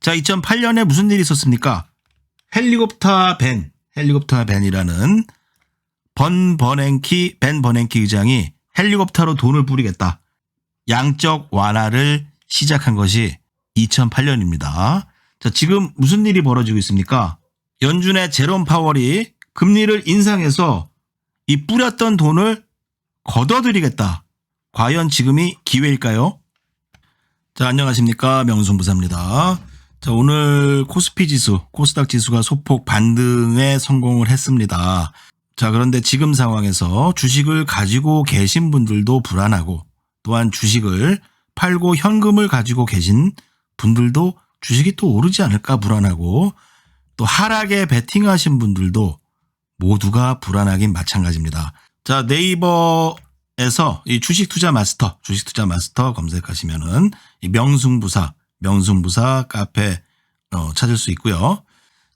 자, 2008년에 무슨 일이 있었습니까? 헬리콥터 벤이라는 벤 버냉키 의장이 헬리콥터로 돈을 뿌리겠다. 양적 완화를 시작한 것이 2008년입니다. 자, 지금 무슨 일이 벌어지고 있습니까? 연준의 제롬 파월이 금리를 인상해서 이 뿌렸던 돈을 걷어들이겠다. 과연 지금이 기회일까요? 자, 안녕하십니까. 명순부사입니다. 자, 오늘 코스피 지수, 코스닥 지수가 소폭 반등에 성공을 했습니다. 자, 그런데 지금 상황에서 주식을 가지고 계신 분들도 불안하고, 또한 주식을 팔고 현금을 가지고 계신 분들도 주식이 또 오르지 않을까 불안하고, 또 하락에 베팅하신 분들도 모두가 불안하긴 마찬가지입니다. 자, 네이버에서 이 주식 투자 마스터 검색하시면은 이 명승부사 카페 찾을 수 있고요.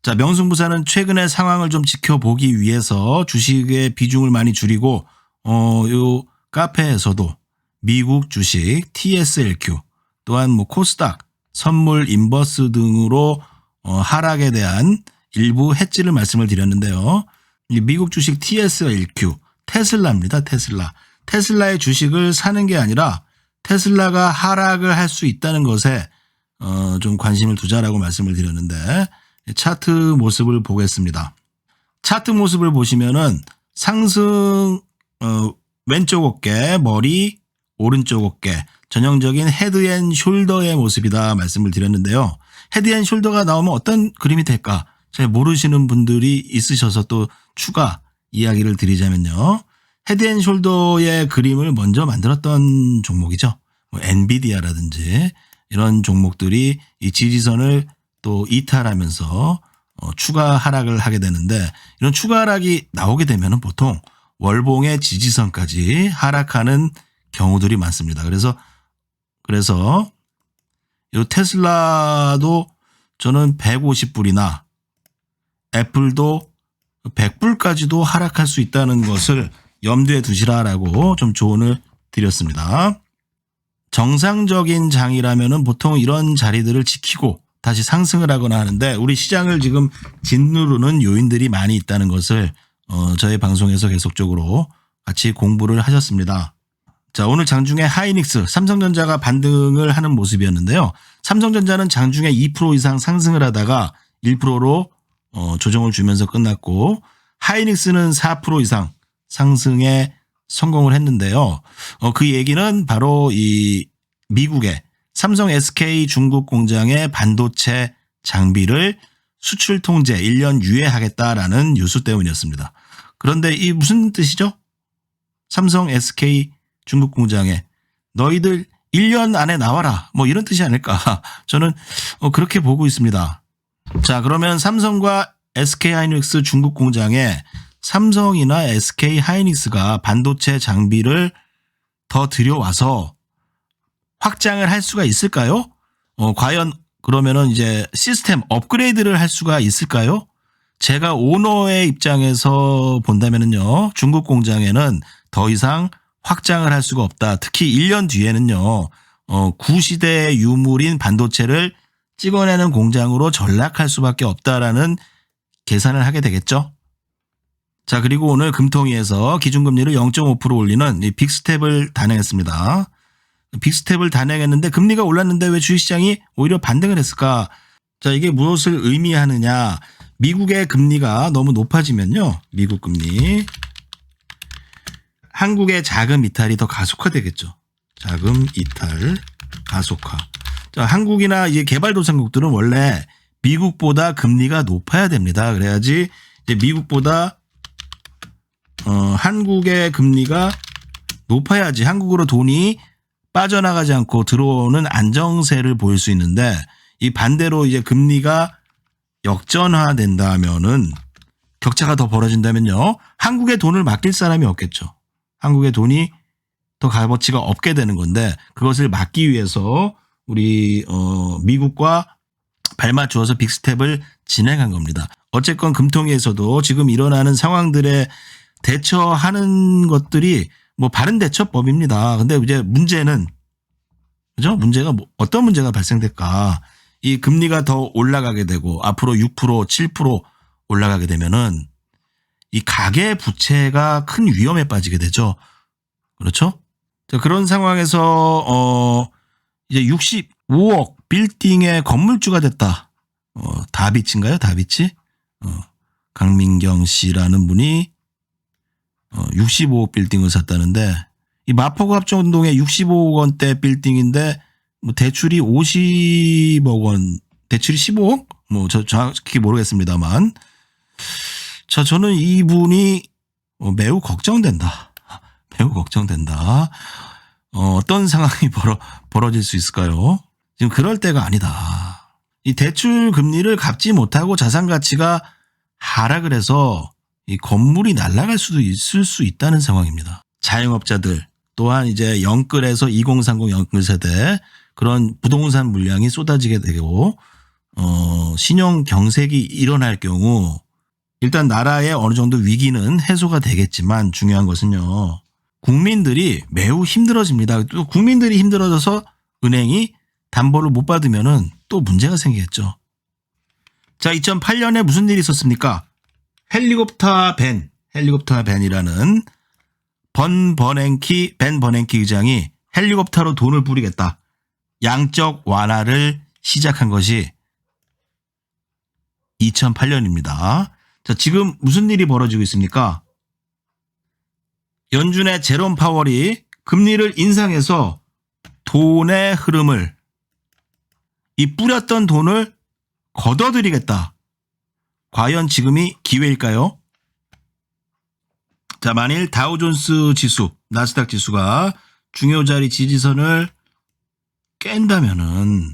자, 명승부사는 최근의 상황을 좀 지켜보기 위해서 주식의 비중을 많이 줄이고, 요 카페에서도 미국 주식, TSLQ, 또한 뭐 코스닥, 선물, 인버스 등으로 하락에 대한 일부 해지를 말씀을 드렸는데요. 이 미국 주식 TSLQ, 테슬라입니다. 테슬라의 주식을 사는 게 아니라 테슬라가 하락을 할 수 있다는 것에 좀 관심을 두자라고 말씀을 드렸는데, 차트 모습을 보겠습니다. 차트 모습을 보시면은 상승 왼쪽 어깨, 머리, 오른쪽 어깨, 전형적인 헤드앤숄더의 모습이다 말씀을 드렸는데요. 헤드앤숄더가 나오면 어떤 그림이 될까? 잘 모르시는 분들이 있으셔서 또 추가 이야기를 드리자면요. 헤드앤숄더의 그림을 먼저 만들었던 종목이죠. 뭐 엔비디아라든지 이런 종목들이 이 지지선을 또 이탈하면서 추가 하락을 하게 되는데, 이런 추가 하락이 나오게 되면 보통 월봉의 지지선까지 하락하는 경우들이 많습니다. 그래서 이 테슬라도 저는 150불이나 애플도 100불까지도 하락할 수 있다는 것을 염두에 두시라라고 좀 조언을 드렸습니다. 정상적인 장이라면은 보통 이런 자리들을 지키고 다시 상승을 하거나 하는데, 우리 시장을 지금 짓누르는 요인들이 많이 있다는 것을 저희 방송에서 계속적으로 같이 공부를 하셨습니다. 자, 오늘 장중에 하이닉스, 삼성전자가 반등을 하는 모습이었는데요. 삼성전자는 장중에 2% 이상 상승을 하다가 1%로 조정을 주면서 끝났고, 하이닉스는 4% 이상 상승에 성공을 했는데요. 그 얘기는 바로 이 미국의 삼성 SK 중국 공장의 반도체 장비를 수출 통제 1년 유예하겠다라는 뉴스 때문이었습니다. 그런데 이 무슨 뜻이죠? 삼성 SK 중국 공장에 너희들 1년 안에 나와라, 뭐 이런 뜻이 아닐까. 저는 그렇게 보고 있습니다. 자, 그러면 삼성과 SK 하이닉스 중국 공장에 삼성이나 SK 하이닉스가 반도체 장비를 더 들여와서 확장을 할 수가 있을까요? 과연 그러면은 이제 시스템 업그레이드를 할 수가 있을까요? 제가 오너의 입장에서 본다면은요, 중국 공장에는 더 이상 확장을 할 수가 없다. 특히 1년 뒤에는요, 구시대의 유물인 반도체를 찍어내는 공장으로 전락할 수밖에 없다라는 계산을 하게 되겠죠. 자, 그리고 오늘 금통위에서 기준금리를 0.5% 올리는 이 빅스텝을 단행했습니다. 빅스텝을 단행했는데 금리가 올랐는데 왜 주식시장이 오히려 반등을 했을까? 자, 이게 무엇을 의미하느냐? 미국의 금리가 너무 높아지면요, 미국 금리, 한국의 자금 이탈이 더 가속화되겠죠. 자금 이탈 가속화. 자, 한국이나 이제 개발도상국들은 원래 미국보다 금리가 높아야 됩니다. 그래야지 이제 미국보다 한국의 금리가 높아야지 한국으로 돈이 빠져나가지 않고 들어오는 안정세를 보일 수 있는데, 이 반대로 이제 금리가 역전화된다면은, 격차가 더 벌어진다면요, 한국에 돈을 맡길 사람이 없겠죠. 한국의 돈이 더 값어치가 없게 되는 건데, 그것을 막기 위해서 우리 미국과 발맞추어서 빅스텝을 진행한 겁니다. 어쨌건 금통위에서도 지금 일어나는 상황들에 대처하는 것들이 뭐 바른 대처법입니다. 근데 이제 문제는, 그죠? 문제가 어떤 문제가 발생될까? 이 금리가 더 올라가게 되고 앞으로 6%, 7% 올라가게 되면은 이 가계 부채가 큰 위험에 빠지게 되죠. 그렇죠? 자, 그런 상황에서 이제 65억 빌딩의 건물주가 됐다. 다비치인가요? 다비치? 강민경 씨라는 분이 65억 빌딩을 샀다는데 이 마포구 합정동에 65억 원대 빌딩인데 뭐 대출이 50억 원, 대출이 15억? 뭐 저 정확히 모르겠습니다만 저는 이분이 매우 걱정된다. 매우 걱정된다. 어떤 상황이 벌어질 수 있을까요? 지금 그럴 때가 아니다. 이 대출 금리를 갚지 못하고 자산 가치가 하락을 해서 이 건물이 날아갈 수도 있을 수 있다는 상황입니다. 자영업자들 또한 이제 영끌에서 2030 영끌 세대 그런 부동산 물량이 쏟아지게 되고 신용 경색이 일어날 경우 일단 나라의 어느 정도 위기는 해소가 되겠지만 중요한 것은요. 국민들이 매우 힘들어집니다. 또 국민들이 힘들어져서 은행이 담보를 못 받으면은 또 문제가 생기겠죠. 자, 2008년에 무슨 일이 있었습니까? 헬리콥터 벤이라는 벤 버냉키 의장이 헬리콥터로 돈을 뿌리겠다. 양적 완화를 시작한 것이 2008년입니다. 자, 지금 무슨 일이 벌어지고 있습니까? 연준의 제롬 파월이 금리를 인상해서 돈의 흐름을 이 뿌렸던 돈을 걷어들이겠다. 과연 지금이 기회일까요? 자, 만일 다우존스 지수, 나스닥 지수가 중요 자리 지지선을 깬다면은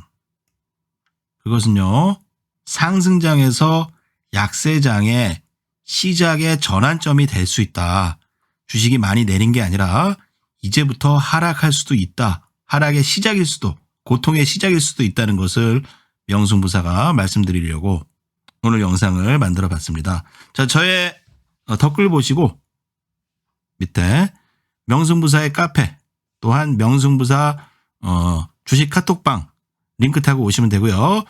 그것은요. 상승장에서 약세장의 시작의 전환점이 될 수 있다. 주식이 많이 내린 게 아니라 이제부터 하락할 수도 있다. 하락의 시작일 수도, 고통의 시작일 수도 있다는 것을 명승부사가 말씀드리려고 오늘 영상을 만들어 봤습니다. 자, 저의 댓글 보시고 밑에 명승부사의 카페 또한 명승부사 주식 카톡방 링크 타고 오시면 되고요.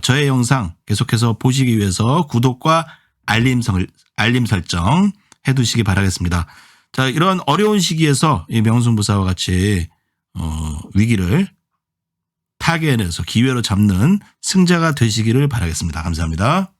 저의 영상 계속해서 보시기 위해서 구독과 알림 설정 해두시기 바라겠습니다. 자, 이런 어려운 시기에서 이 명승부사와 같이 위기를 타개해내서 기회로 잡는 승자가 되시기를 바라겠습니다. 감사합니다.